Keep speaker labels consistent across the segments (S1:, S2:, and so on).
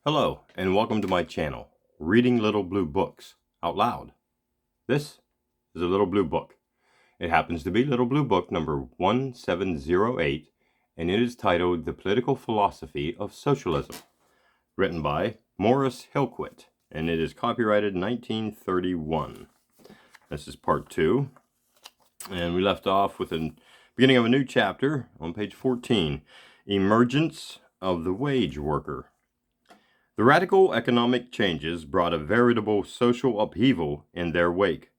S1: Hello, and welcome to my channel, Reading Little Blue Books Out Loud. This is a little blue book. It happens to be Little Blue Book number 1708, and it is titled The Political Philosophy of Socialism, written by Morris Hillquit, and it is copyrighted 1931. This is part 2, and we left off with the beginning of a new chapter on page 14, Emergence of the Wage Worker. The radical economic changes brought a veritable social upheaval in their wake.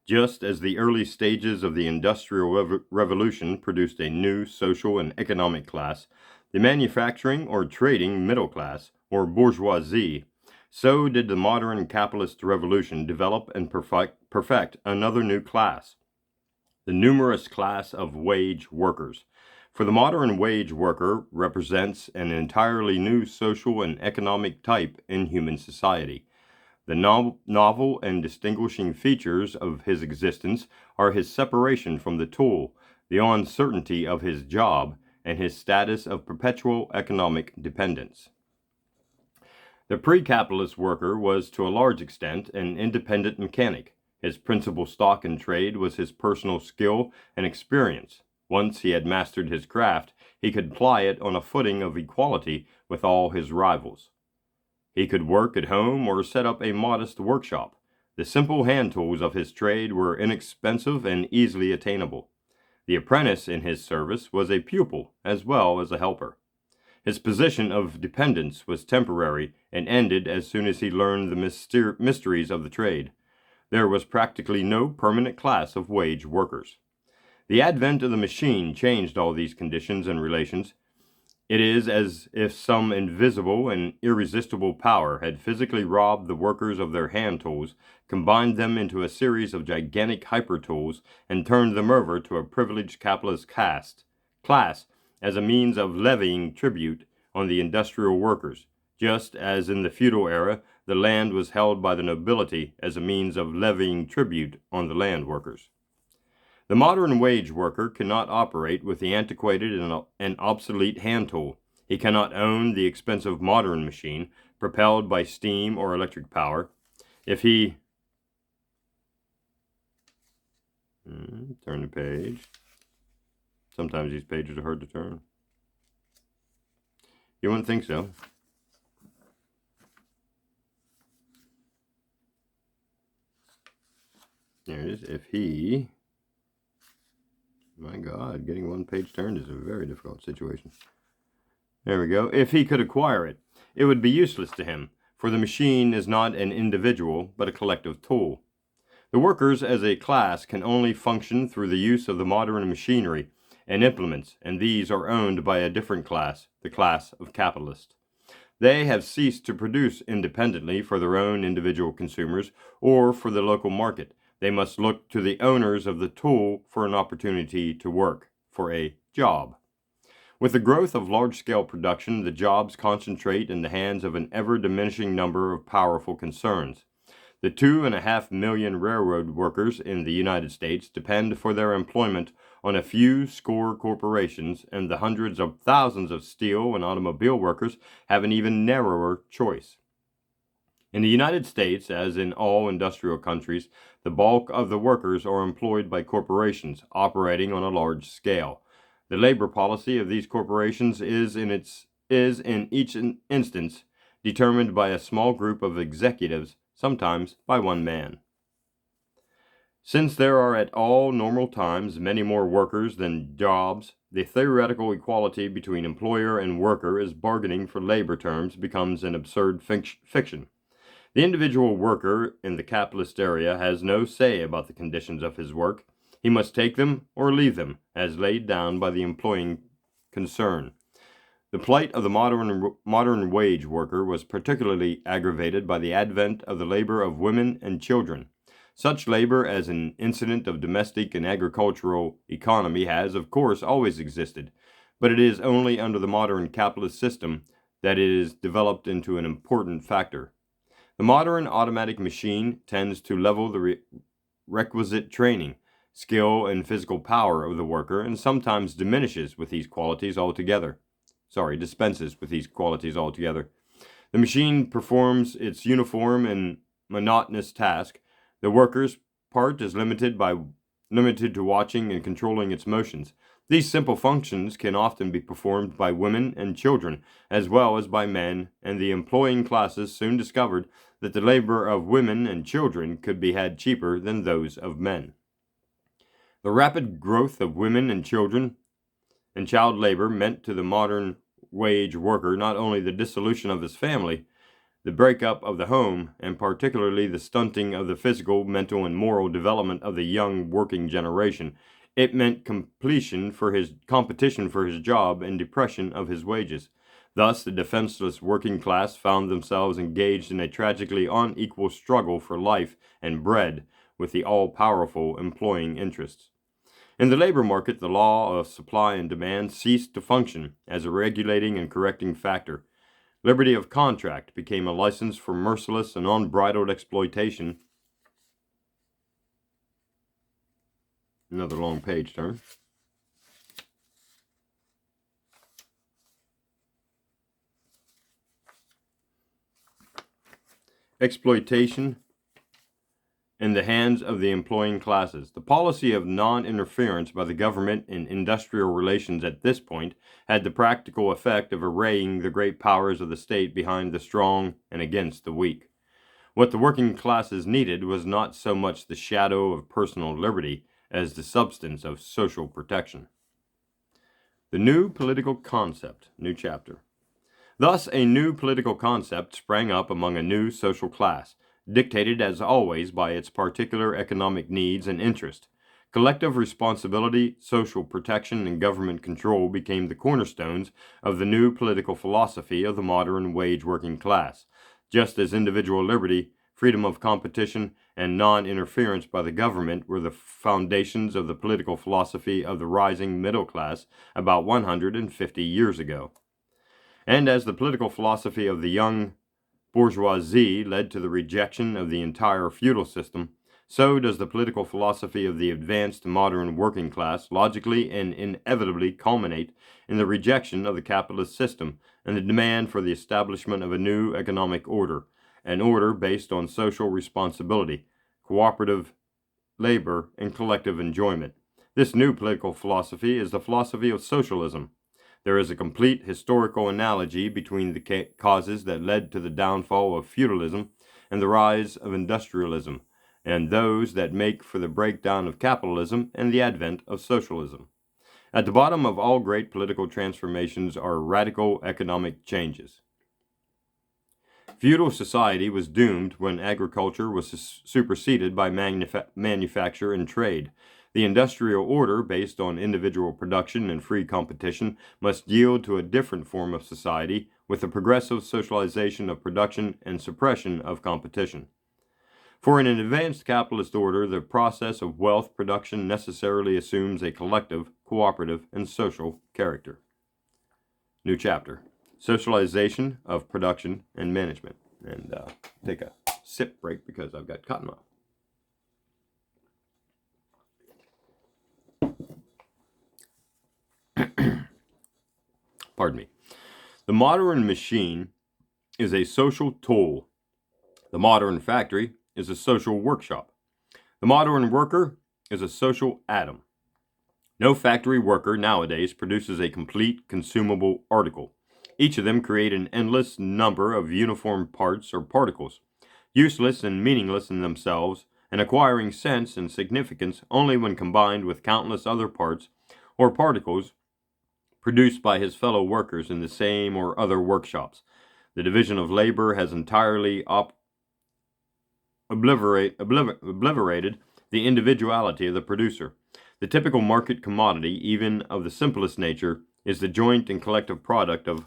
S1: Just as the early stages of the Industrial Revolution produced a new social and economic class, the manufacturing or trading middle class, or bourgeoisie, so did the modern capitalist revolution develop and perfect another new class, the numerous class of wage workers. For the modern wage worker represents an entirely new social and economic type in human society. The novel and distinguishing features of his existence are his separation from the tool, the uncertainty of his job, and his status of perpetual economic dependence. The pre-capitalist worker was to a large extent an independent mechanic. His principal stock in trade was his personal skill and experience. Once he had mastered his craft, he could ply it on a footing of equality with all his rivals. He could work at home or set up a modest workshop. The simple hand tools of his trade were inexpensive and easily attainable. The apprentice in his service was a pupil as well as a helper. His position of dependence was temporary and ended as soon as he learned the mysteries of the trade. There was practically no permanent class of wage workers. The advent of the machine changed all these conditions and relations. It is as if some invisible and irresistible power had physically robbed the workers of their hand tools, combined them into a series of gigantic hyper-tools, and turned them over to a privileged capitalist class as a means of levying tribute on the industrial workers, just as in the feudal era the land was held by the nobility as a means of levying tribute on the land workers. The modern wage worker cannot operate with the antiquated and obsolete hand tool. He cannot own the expensive modern machine, propelled by steam or electric power. If he... Turn the page. Sometimes these pages are hard to turn. You wouldn't think so. There it is. If he... My God, getting one page turned is a very difficult situation. There we go. If he could acquire it, it would be useless to him, for the machine is not an individual, but a collective tool. The workers as a class can only function through the use of the modern machinery and implements, and these are owned by a different class, the class of capitalists. They have ceased to produce independently for their own individual consumers or for the local market. They must look to the owners of the tool for an opportunity to work, for a job. With the growth of large-scale production, the jobs concentrate in the hands of an ever-diminishing number of powerful concerns. The 2.5 million railroad workers in the United States depend for their employment on a few score corporations, and the hundreds of thousands of steel and automobile workers have an even narrower choice. In the United States, as in all industrial countries, the bulk of the workers are employed by corporations operating on a large scale. The labor policy of these corporations is in each instance determined by a small group of executives, sometimes by one man. Since there are at all normal times many more workers than jobs, the theoretical equality between employer and worker as bargaining for labor terms becomes an absurd fiction. The individual worker in the capitalist area has no say about the conditions of his work. He must take them or leave them, as laid down by the employing concern. The plight of the modern wage worker was particularly aggravated by the advent of the labor of women and children. Such labor as an incident of domestic and agricultural economy has, of course, always existed, but it is only under the modern capitalist system that it is developed into an important factor. The modern automatic machine tends to level the requisite training, skill, and physical power of the worker, and sometimes dispenses with these qualities altogether. The machine performs its uniform and monotonous task. The worker's part is limited to watching and controlling its motions. These simple functions can often be performed by women and children, as well as by men, and the employing classes soon discovered that the labor of women and children could be had cheaper than those of men. The rapid growth of women and children and child labor meant to the modern wage worker not only the dissolution of his family, the breakup of the home, and particularly the stunting of the physical, mental, and moral development of the young working generation. It meant competition for his job and depression of his wages. Thus, the defenseless working class found themselves engaged in a tragically unequal struggle for life and bread with the all-powerful employing interests. In the labor market, the law of supply and demand ceased to function as a regulating and correcting factor. Liberty of contract became a license for merciless and unbridled exploitation. Another long page turn. Exploitation in the hands of the employing classes. The policy of non-interference by the government in industrial relations at this point had the practical effect of arraying the great powers of the state behind the strong and against the weak. What the working classes needed was not so much the shadow of personal liberty as the substance of social protection. The new political concept, new chapter. Thus, a new political concept sprang up among a new social class, dictated as always by its particular economic needs and interest. Collective responsibility, social protection, and government control became the cornerstones of the new political philosophy of the modern wage-working class, just as individual liberty, freedom of competition, and non-interference by the government were the foundations of the political philosophy of the rising middle class about 150 years ago. And as the political philosophy of the young bourgeoisie led to the rejection of the entire feudal system, so does the political philosophy of the advanced modern working class logically and inevitably culminate in the rejection of the capitalist system and the demand for the establishment of a new economic order, an order based on social responsibility, cooperative labor, and collective enjoyment. This new political philosophy is the philosophy of socialism. There is a complete historical analogy between the causes that led to the downfall of feudalism and the rise of industrialism, and those that make for the breakdown of capitalism and the advent of socialism. At the bottom of all great political transformations are radical economic changes. Feudal society was doomed when agriculture was superseded by manufacture and trade. The industrial order, based on individual production and free competition, must yield to a different form of society with the progressive socialization of production and suppression of competition. For in an advanced capitalist order, the process of wealth production necessarily assumes a collective, cooperative, and social character. New chapter, Socialization of Production and Management. And take a sip break because I've got cotton mouth. Pardon me. The modern machine is a social tool. The modern factory is a social workshop. The modern worker is a social atom. No factory worker nowadays produces a complete consumable article. Each of them create an endless number of uniform parts or particles, useless and meaningless in themselves, and acquiring sense and significance only when combined with countless other parts or particles produced by his fellow workers in the same or other workshops. The division of labor has entirely obliterated the individuality of the producer. The typical market commodity, even of the simplest nature, is the joint and collective product of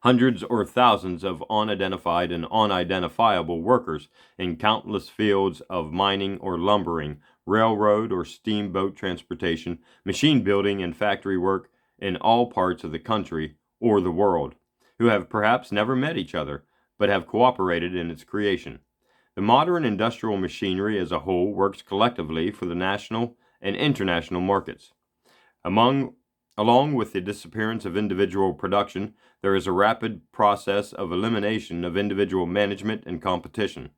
S1: hundreds or thousands of unidentified and unidentifiable workers in countless fields of mining or lumbering, railroad or steamboat transportation, machine building and factory work in all parts of the country or the world, who have perhaps never met each other, but have cooperated in its creation. The modern industrial machinery as a whole works collectively for the national and international markets. Among Along with the disappearance of individual production, there is a rapid process of elimination of individual management and competition.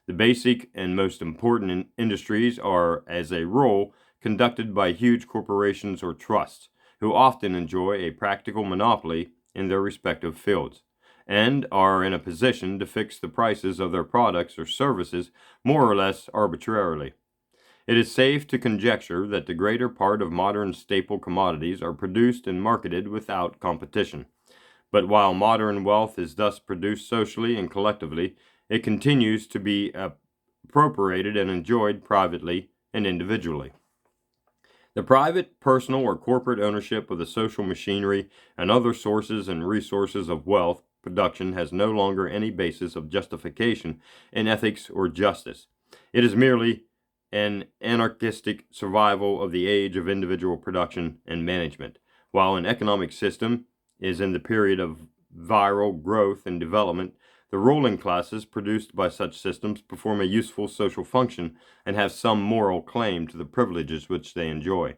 S1: The basic and most important industries are, as a rule, conducted by huge corporations or trusts, who often enjoy a practical monopoly in their respective fields, and are in a position to fix the prices of their products or services more or less arbitrarily. It is safe to conjecture that the greater part of modern staple commodities are produced and marketed without competition. But while modern wealth is thus produced socially and collectively, it continues to be appropriated and enjoyed privately and individually. The private, personal, or corporate ownership of the social machinery and other sources and resources of wealth production has no longer any basis of justification in ethics or justice. It is merely an anarchistic survival of the age of individual production and management, while an economic system is in the period of viral growth and development. The ruling classes produced by such systems perform a useful social function and have some moral claim to the privileges which they enjoy.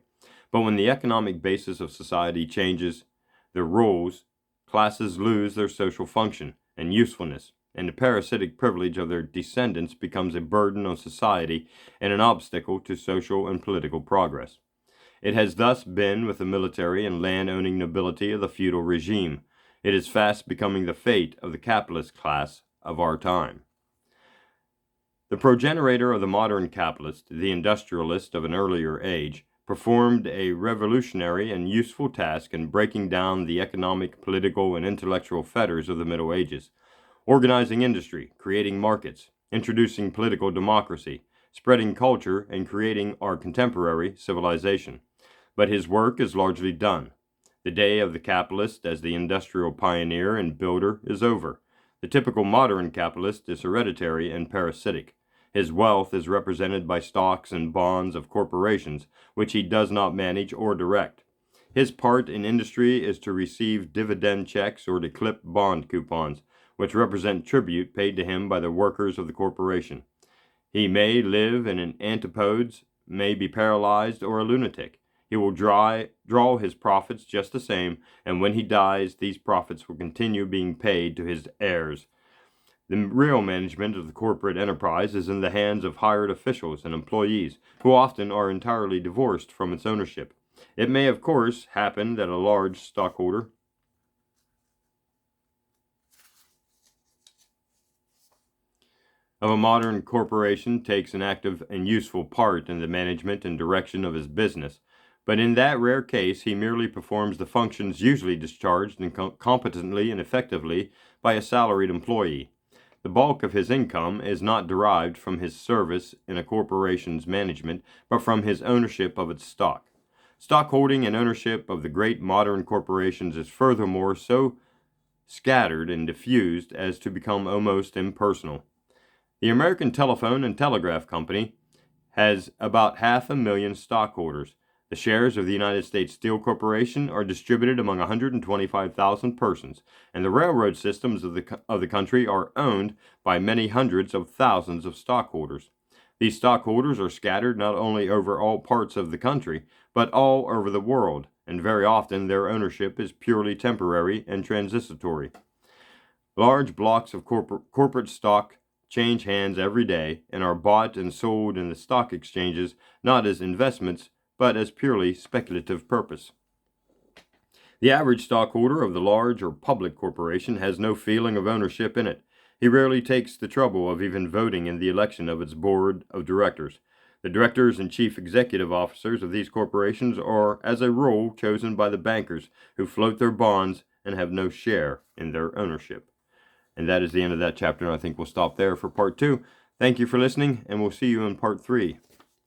S1: But when the economic basis of society changes the rules, classes lose their social function and usefulness, and the parasitic privilege of their descendants becomes a burden on society and an obstacle to social and political progress. It has thus been with the military and land-owning nobility of the feudal regime. It is fast becoming the fate of the capitalist class of our time. The progenitor of the modern capitalist, the industrialist of an earlier age, performed a revolutionary and useful task in breaking down the economic, political, and intellectual fetters of the Middle Ages, organizing industry, creating markets, introducing political democracy, spreading culture, and creating our contemporary civilization. But his work is largely done. The day of the capitalist as the industrial pioneer and builder is over. The typical modern capitalist is hereditary and parasitic. His wealth is represented by stocks and bonds of corporations, which he does not manage or direct. His part in industry is to receive dividend checks or to clip bond coupons, which represent tribute paid to him by the workers of the corporation. He may live in an antipodes, may be paralyzed or a lunatic. He will draw his profits just the same, and when he dies, these profits will continue being paid to his heirs. The real management of the corporate enterprise is in the hands of hired officials and employees, who often are entirely divorced from its ownership. It may, of course, happen that a large stockholder of a modern corporation takes an active and useful part in the management and direction of his business, but in that rare case he merely performs the functions usually discharged competently and effectively by a salaried employee. The bulk of his income is not derived from his service in a corporation's management, but from his ownership of its stock. Stockholding and ownership of the great modern corporations is furthermore so scattered and diffused as to become almost impersonal. The American Telephone and Telegraph Company has about 500,000 stockholders. The shares of the United States Steel Corporation are distributed among 125,000 persons, and the railroad systems of the country are owned by many hundreds of thousands of stockholders. These stockholders are scattered not only over all parts of the country, but all over the world, and very often their ownership is purely temporary and transitory. Large blocks of corporate stock change hands every day and are bought and sold in the stock exchanges not as investments, but as purely speculative purpose. The average stockholder of the large or public corporation has no feeling of ownership in it. He rarely takes the trouble of even voting in the election of its board of directors. The directors and chief executive officers of these corporations are, as a rule, chosen by the bankers who float their bonds and have no share in their ownership. And that is the end of that chapter, and I think we'll stop there for part 2. Thank you for listening, and we'll see you in part 3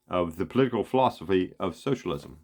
S1: of the political philosophy of socialism.